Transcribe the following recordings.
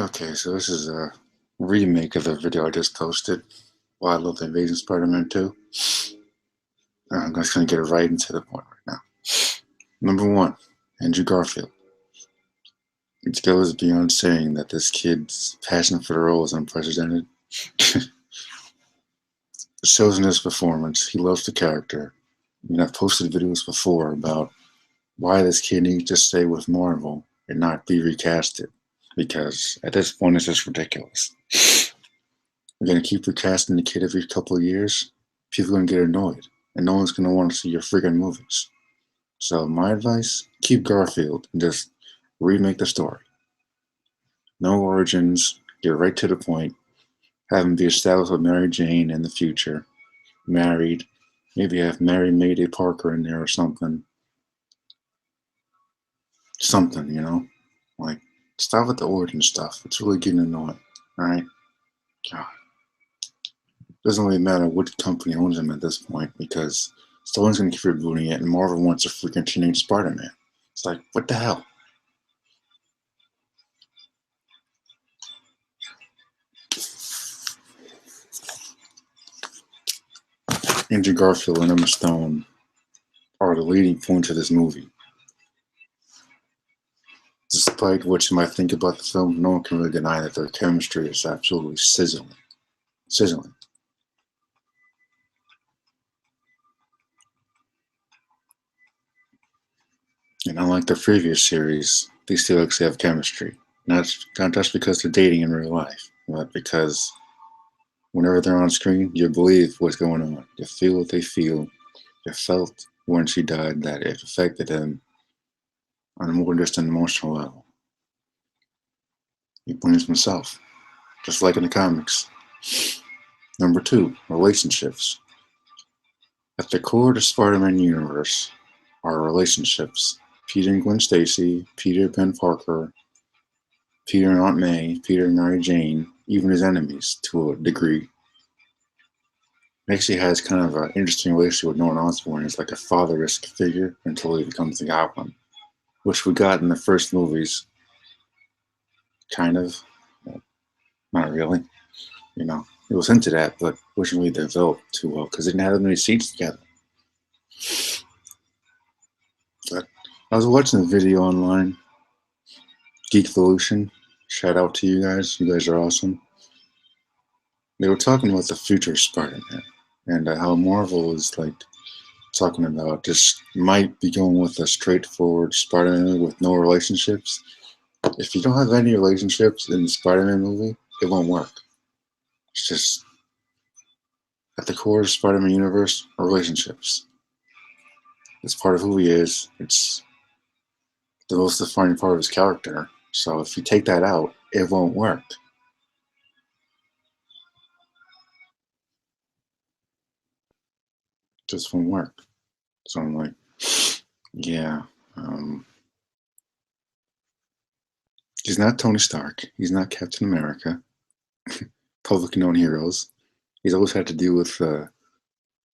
Okay, so this is a remake of the video I just posted. Why I Love the Amazing Spider-Man 2. I'm just going to get right into the point right now. Number one, Andrew Garfield. It goes beyond saying that this kid's passion for the role is unprecedented. It shows in his performance. He loves the character. I mean, I've posted videos before about why this kid needs to stay with Marvel and not be recasted. Because at this point, it's just ridiculous. We're going to keep recasting the kid every couple of years. People are going to get annoyed. And no one's going to want to see your friggin' movies. So my advice, keep Garfield and just remake the story. No origins, get right to the point. Have him be established with Mary Jane in the future. Married. Maybe have Mary Mayday Parker in there or something. Something, you know? Like, stop with the origin stuff. It's really getting annoying. Alright? God. Doesn't really matter what company owns him at this point because someone's going to keep rebooting it and Marvel wants a freaking teenage Spider-Man. It's like, what the hell? Andrew Garfield and Emma Stone are the leading points of this movie. Despite what you might think about the film, no one can really deny that their chemistry is absolutely sizzling. Sizzling. And unlike the previous series, these two actually have chemistry. Not just because they're dating in real life, but because whenever they're on screen, you believe what's going on. You feel what they feel. You felt when she died that it affected him on a more just an emotional level. He blames himself, just like in the comics. Number two, relationships. At the core of the Spider-Man universe are relationships. Peter and Gwen Stacy, Peter and Ben Parker, Peter and Aunt May, Peter and Mary Jane, even his enemies to a degree. He actually has kind of an interesting relationship with Norman Osborn as like a father-esque figure until he becomes the Goblin, which we got in the first movies. Kind of. Not really. You know, it was hinted at, but wasn't really developed too well because they didn't have that many scenes together. But I was watching a video online, Geekvolution. Shout out to you guys. You guys are awesome. They were talking about the future of Spider-Man and how Marvel is like talking about just might be going with a straightforward Spider-Man with no relationships. If you don't have any relationships in the Spider-Man movie, it won't work. It's just at the core of the Spider-Man universe are relationships. It's part of who he is. It's the most defining part of his character. So if you take that out, it won't work. It just won't work. So I'm like, yeah. He's not Tony Stark. He's not Captain America. Publicly known heroes. He's always had to deal with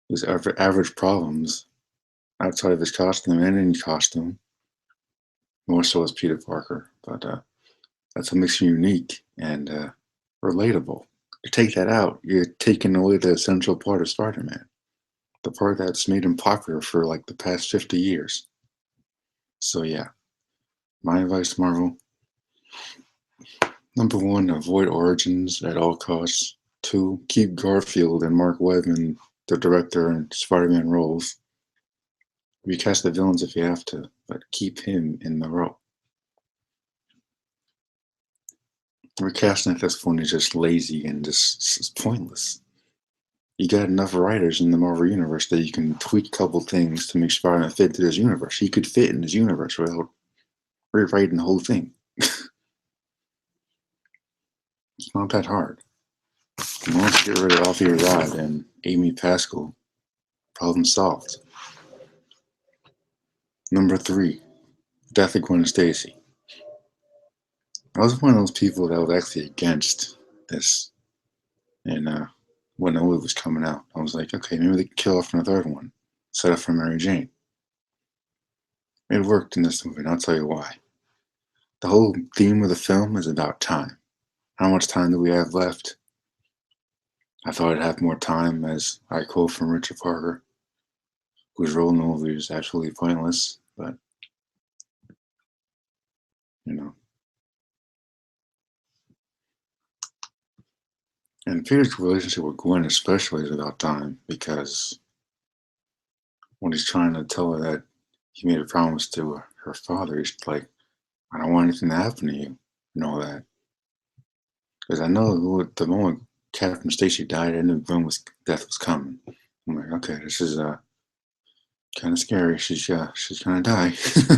his average problems outside of his costume and in costume. More so as Peter Parker. But that's what makes him unique and relatable. You take that out, you're taking away the essential part of Spider-Man. The part that's made him popular for like the past 50 years. So yeah, my advice, Marvel. Number one, avoid origins at all costs. Two, keep Garfield and Mark Webb in the director and Spider-Man roles. Recast the villains if you have to, but keep him in the role. Recasting at this point is just lazy and just it's pointless. You got enough writers in the Marvel Universe that you can tweak a couple things to make Spider-Man fit into this universe. He could fit in this universe without rewriting the whole thing. It's not that hard. Once you get rid of Alfie Rod and Amy Pascal, problem solved. Number three, Death of Gwen Stacy. I was one of those people that was actually against this. And when the movie was coming out, I was like, okay, maybe they can kill off in the third one. Set up for Mary Jane. It worked in this movie, and I'll tell you why. The whole theme of the film is about time. How much time do we have left? I thought I'd have more time, as I quote from Richard Parker, whose role in the movie is absolutely pointless, but, you know. And Peter's relationship with Gwen especially is about time, because when he's trying to tell her that he made a promise to her father, he's like, I don't want anything to happen to you, and all that. Because I know the moment Captain Stacy died, I knew death was coming. I'm like, okay, this is kind of scary. She's gonna die. I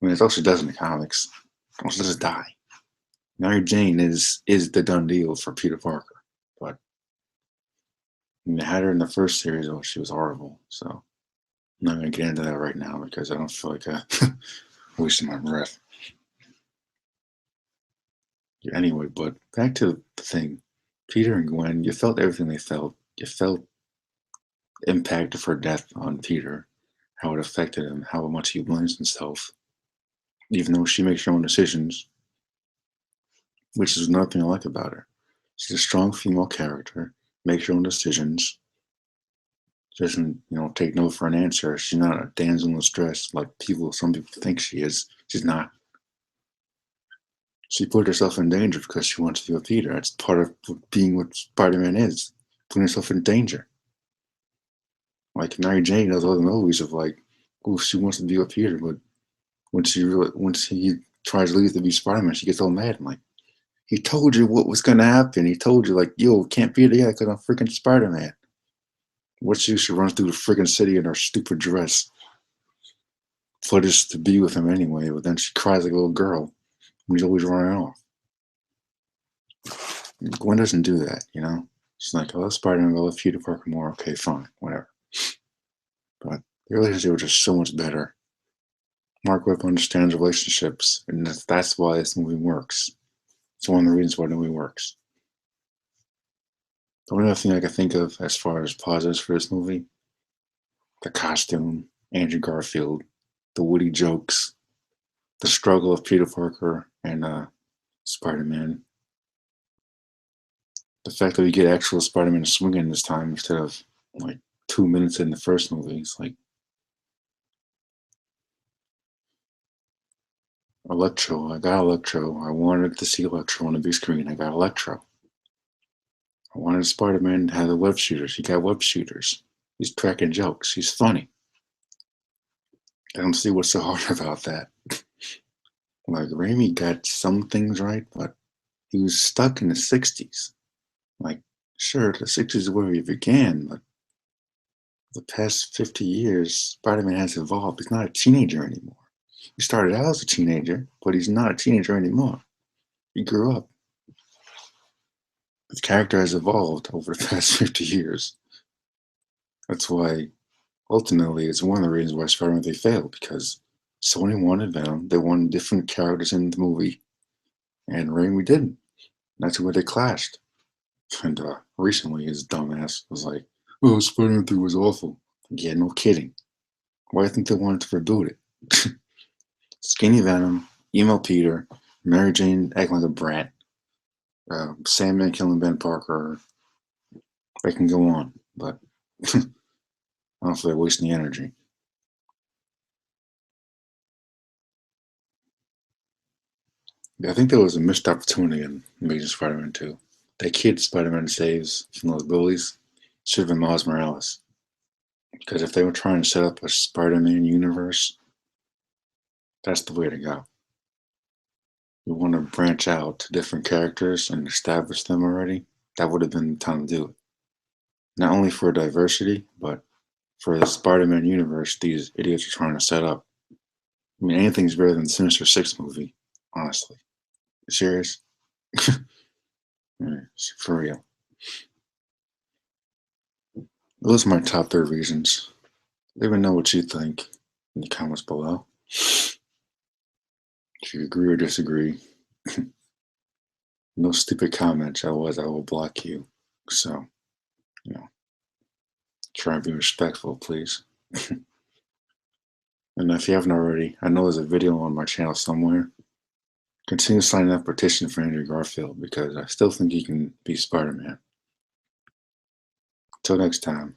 mean, that's all she does in the comics. All she does is die. Mary Jane is the done deal for Peter Parker, but I mean, they had her in the first series. Oh, she was horrible. So I'm not gonna get into that right now because I don't feel like wasting my breath. Yeah, anyway, but back to the thing. Peter and Gwen, you felt everything they felt. You felt the impact of her death on Peter, how it affected him, how much he blames himself, even though she makes her own decisions, which is nothing I like about her. She's a strong female character, makes her own decisions, doesn't, take no for an answer. She's not a damsel in distress like some people think she is. She's not. She put herself in danger because she wants to be with Peter. That's part of being what Spider-Man is, putting herself in danger. Like Mary Jane does all the movies of like, oh, she wants to be with Peter, but once he tries to leave to be Spider-Man, she gets all mad. I'm like, he told you what was gonna happen. He told you like, yo, can't be together because I'm freaking Spider-Man. What's use? She runs through the freaking city in her stupid dress. Footage to be with him anyway, but then she cries like a little girl when he's always running off. Gwen doesn't do that, She's like, I love Spider-Man, I love Peter Parker more. Okay, fine, whatever. But the relationship was just so much better. Mark Webb understands relationships, and that's why this movie works. It's one of the reasons why the movie works. The only other thing I can think of as far as positives for this movie, the costume, Andrew Garfield, the witty jokes, the struggle of Peter Parker and Spider-Man. The fact that we get actual Spider-Man swinging this time instead of like 2 minutes in the first movie. It's like Electro. I got Electro. I wanted to see Electro on the big screen. I got Electro. I wanted Spider-Man to have the web shooters. He got web shooters. He's cracking jokes. He's funny. I don't see what's so hard about that. Like Raimi got some things right, but he was stuck in the 60s. Like, sure, the 60s is where he began, but the past 50 years, Spider-Man has evolved. He's not a teenager anymore. He started out as a teenager, but he's not a teenager anymore. He grew up. His character has evolved over the past 50 years. That's why, ultimately, it's one of the reasons why Spider-Man they failed, because Sony wanted Venom. They wanted different characters in the movie, and Raimi didn't. That's where they clashed. And recently, his dumbass was like, "Oh, Spider-Man 3 was awful." Yeah, no kidding. Why do you think they wanted to reboot it? Skinny Venom, emo Peter, Mary Jane acting like a brat, Sandman killing Ben Parker. They can go on, but I don't feel like wasting the energy. Yeah, I think there was a missed opportunity in Amazing Spider-Man 2. That kid Spider-Man saves from those bullies should have been Miles Morales. Because if they were trying to set up a Spider-Man universe, that's the way to go. You want to branch out to different characters and establish them already, that would have been the time to do it. Not only for diversity, but for the Spider-Man universe these idiots are trying to set up. I mean, anything's better than the Sinister Six movie, honestly. You serious? Yeah, for real. Those are my top 3 reasons. Let me know what you think in the comments below. If you agree or disagree, no stupid comments, otherwise I will block you. So, you know, try and be respectful, please. And if you haven't already, I know there's a video on my channel somewhere Continue signing that petition for Andrew Garfield because I still think he can be Spider-Man. Till next time.